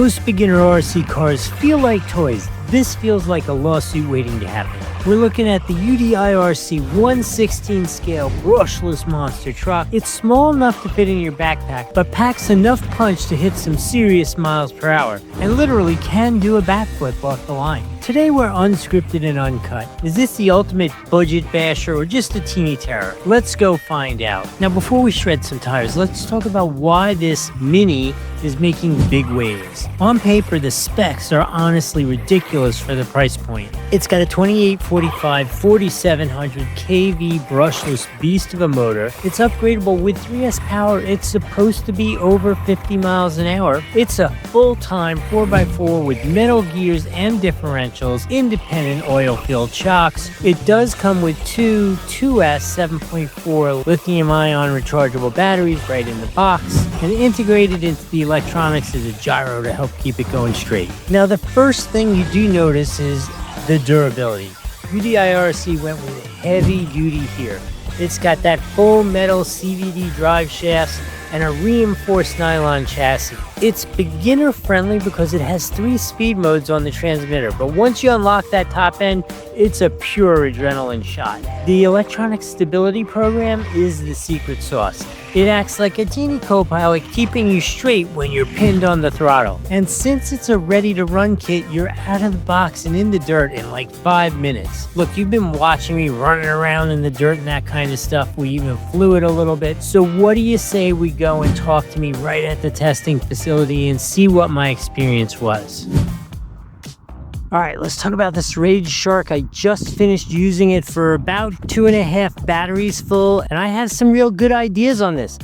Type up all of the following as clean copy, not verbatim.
Most beginner RC cars feel like toys. This feels like a lawsuit waiting to happen. We're looking at the UDIRC 1/16 scale brushless monster truck. It's small enough to fit in your backpack, but packs enough punch to hit some serious miles per hour, and literally can do a backflip off the line. Today we're unscripted and uncut. Is this the ultimate budget basher or just a teeny terror? Let's go find out. Now before we shred some tires, let's talk about why this Mini is making big waves. On paper, the specs are honestly ridiculous for the price point. It's got a 2845 4700 kV brushless beast of a motor. It's upgradable with 3S power. It's supposed to be over 50 miles an hour. It's a full-time 4x4 with metal gears and differentials, independent oil-filled shocks. It does come with two 2S 7.4 lithium-ion rechargeable batteries right in the box, and integrated into the electronics is a gyro to help keep it going straight. Now the first thing you do notice is the durability. UDIRC went with heavy duty here. It's got that full metal CVD drive shafts and a reinforced nylon chassis. It's beginner friendly because it has 3 speed modes on the transmitter, but once you unlock that top end, it's a pure adrenaline shot. The electronic stability program is the secret sauce. It acts like a teeny co-pilot, keeping you straight when you're pinned on the throttle. And since it's a ready-to-run kit, you're out of the box and in the dirt in like 5 minutes. Look, you've been watching me running around in the dirt and that kind of stuff. We even flew it a little bit. So what do you say we go and talk to me right at the testing facility and see what my experience was? All right, let's talk about this Rage Shark. I just finished using it for about 2.5 batteries full, and I have some real good ideas on this.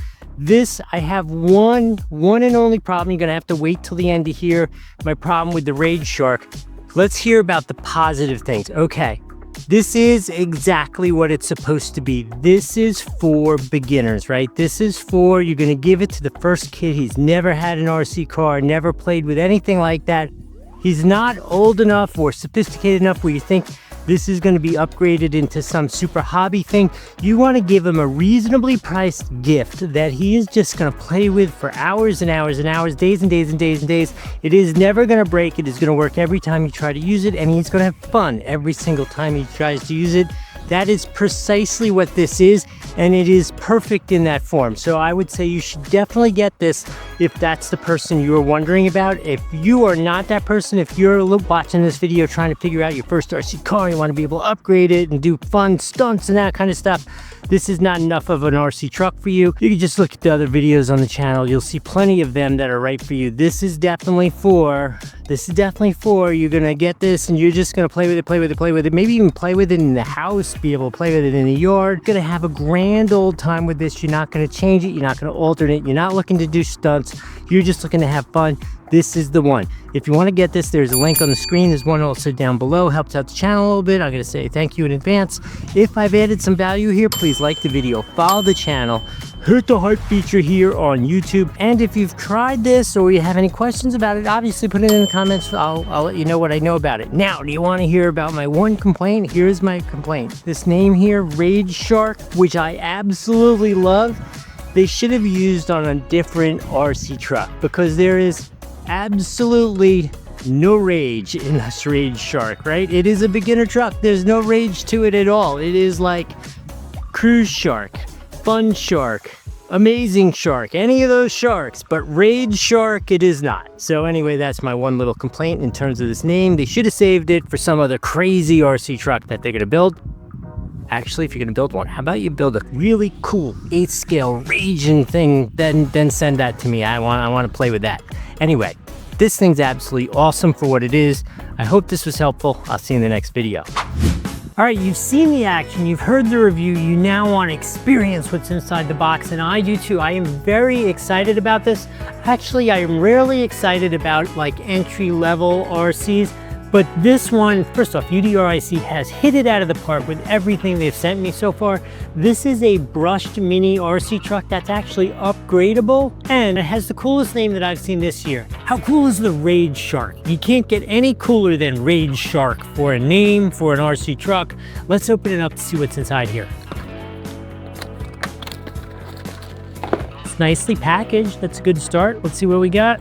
I have one and only problem. You're gonna have to wait till the end to hear my problem with the Rage Shark. Let's hear about the positive things. Okay, this is exactly what it's supposed to be. This is for beginners, right? This is for, you're gonna give it to the first kid. He's never had an RC car, never played with anything like that. He's not old enough or sophisticated enough where you think this is going to be upgraded into some super hobby thing. You want to give him a reasonably priced gift that he is just going to play with for hours and hours and hours, days and days and days and days. It is never going to break. It is going to work every time you try to use it, and he's going to have fun every single time he tries to use it. That is precisely what this is, and it is perfect in that form. So I would say you should definitely get this if that's the person you were wondering about. If you are not that person, if you're watching this video trying to figure out your first RC car, you want to be able to upgrade it and do fun stunts and that kind of stuff, this is not enough of an RC truck for you. You can just look at the other videos on the channel. You'll see plenty of them that are right for you. This is definitely for, you're gonna get this and you're just gonna play with it, maybe even play with it in the house, be able to play with it in the yard. You're gonna have a grand old time with this. You're not gonna change it, you're not gonna alter it, you're not looking to do stunts, you're just looking to have fun. This is the one. If you want to get this, there's a link on the screen. There's one also down below. Helps out the channel a little bit. I'm going to say thank you in advance. If I've added some value here, please like the video, follow the channel, hit the heart feature here on YouTube. And if you've tried this or you have any questions about it, obviously put it in the comments. I'll let you know what I know about it. Now, do you want to hear about my one complaint? Here's my complaint. This name here, Rage Shark, which I absolutely love, they should have used on a different RC truck, because there is absolutely no rage in this Rage Shark, right? It is a beginner truck. There's no rage to it at all. It is like Cruise Shark, Fun Shark, Amazing Shark, any of those sharks, but Rage Shark it is not. So anyway, that's my one little complaint in terms of this name. They should have saved it for some other crazy RC truck that they're gonna build. Actually, if you're gonna build one, how about you build a really cool 8th scale raging thing, then send that to me. I want to play with that. Anyway, this thing's absolutely awesome for what it is. I hope this was helpful. I'll see you in the next video. All right, you've seen the action, you've heard the review, you now want to experience what's inside the box, and I do too. I am very excited about this. Actually, I am rarely excited about like entry-level RCs, but this one, first off, UDIRC has hit it out of the park with everything they've sent me so far. This is a brushed mini RC truck that's actually upgradable, and it has the coolest name that I've seen this year. How cool is the Rage Shark? You can't get any cooler than Rage Shark for a name for an RC truck. Let's open it up to see what's inside here. It's nicely packaged. That's a good start. Let's see what we got.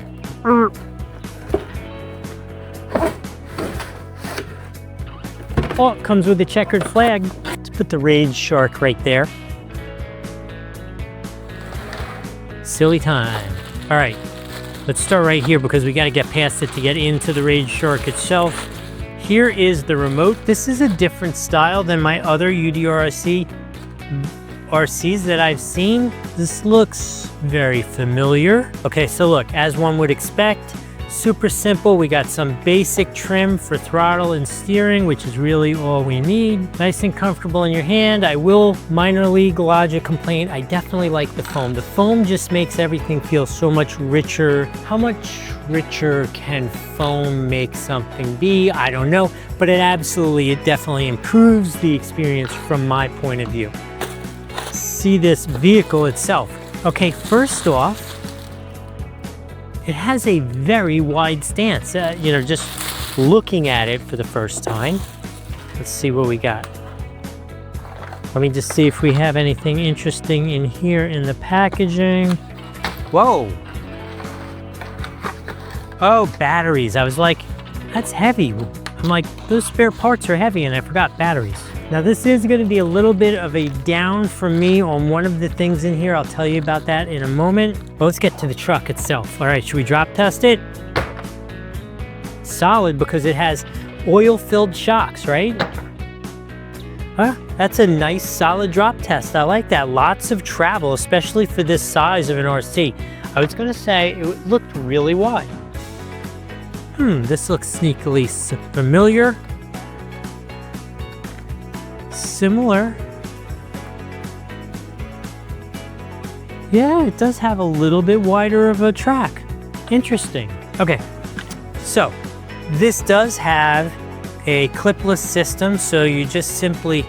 Oh, it comes with a checkered flag. Let's put the Rage Shark right there. Silly time. All right, let's start right here because we got to get past it to get into the Rage Shark itself. Here is the remote. This is a different style than my other UDIRC RCs that I've seen. This looks very familiar. Okay, so look, as one would expect, super simple. We got some basic trim for throttle and steering, which is really all we need. Nice and comfortable in your hand. I will minor league lodge a complaint. I definitely like the foam. The foam just makes everything feel so much richer. How much richer can foam make something be? I don't know, but it definitely improves the experience from my point of view. See this vehicle itself. Okay, first off, it has a very wide stance. You know, just looking at it for the first time. Let's see what we got. Let me just see if we have anything interesting in here in the packaging. Whoa. Oh, batteries. I was like, that's heavy. I'm like, those spare parts are heavy, and I forgot batteries. Now this is going to be a little bit of a down for me on one of the things in here. I'll tell you about that in a moment. But let's get to the truck itself. All right, should we drop test it? Solid because it has oil-filled shocks, right? Huh? That's a nice solid drop test. I like that. Lots of travel, especially for this size of an RC. I was going to say it looked really wide. This looks sneakily familiar. Similar. Yeah, it does have a little bit wider of a track. Interesting. Okay, so this does have a clipless system, so you just simply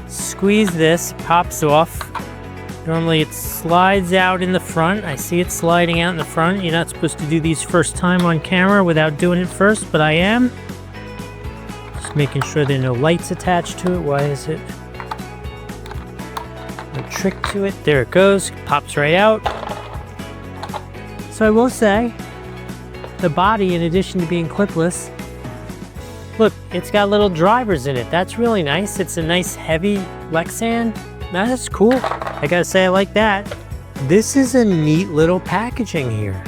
squeeze this, pops off. Normally it slides out in the front. I see it sliding out in the front. You're not supposed to do these first time on camera without doing it first, but I am. Just making sure there are no lights attached to it. Why is it? No trick to it. There it goes. Pops right out. So I will say, the body, in addition to being clipless, look, it's got little drivers in it. That's really nice. It's a nice heavy Lexan. That's cool. I gotta say I like that. This is a neat little packaging here.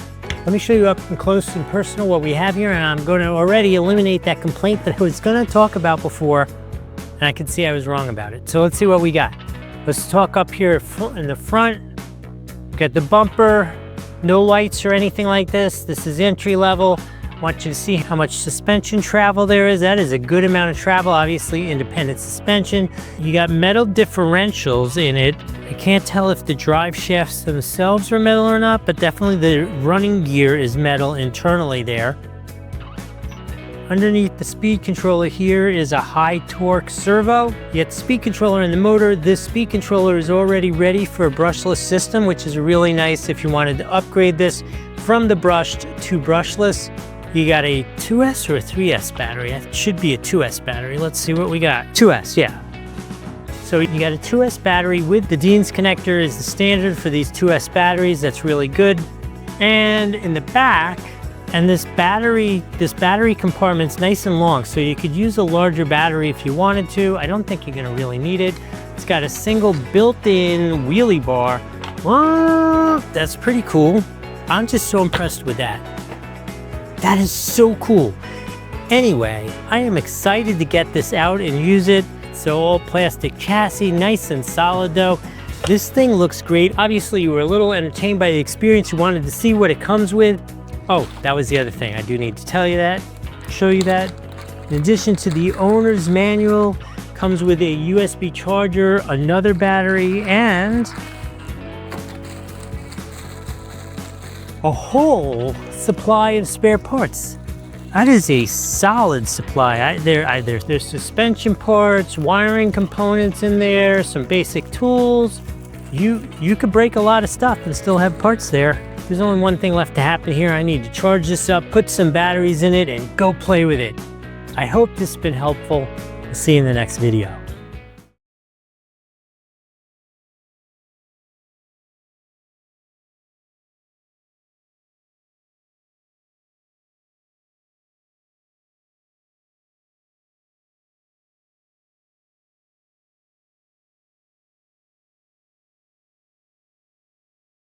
Let me show you up close and personal what we have here, and I'm going to already eliminate that complaint that I was going to talk about before, and I can see I was wrong about it. So let's see what we got. Let's talk up here in the front. Got the bumper, no lights or anything like this. This is entry level. I want you to see how much suspension travel there is. That is a good amount of travel, obviously independent suspension. You got metal differentials in it. I can't tell if the drive shafts themselves are metal or not, but definitely the running gear is metal internally there. Underneath the speed controller here is a high torque servo. You get the speed controller in the motor. This speed controller is already ready for a brushless system, which is really nice if you wanted to upgrade this from the brushed to brushless. You got a 2S or a 3S battery. It should be a 2S battery. Let's see what we got. 2S, yeah. So you got a 2S battery with the Dean's connector is the standard for these 2S batteries. That's really good. And in the back, and this battery compartment's nice and long, so you could use a larger battery if you wanted to. I don't think you're gonna really need it. It's got a single built-in wheelie bar. Whoa, that's pretty cool. I'm just so impressed with that. That is so cool. Anyway, I am excited to get this out and use it. So all plastic chassis, nice and solid though. This thing looks great. Obviously you were a little entertained by the experience. You wanted to see what it comes with. Oh, that was the other thing. I do need to tell you that, show you that. In addition to the owner's manual, comes with a USB charger, another battery, and a whole supply of spare parts. That is a solid supply. There's suspension parts, wiring components in there, some basic tools. You could break a lot of stuff and still have parts there. There's only one thing left to happen here. I need to charge this up, put some batteries in it, and go play with it. I hope this has been helpful. We'll see you in the next video.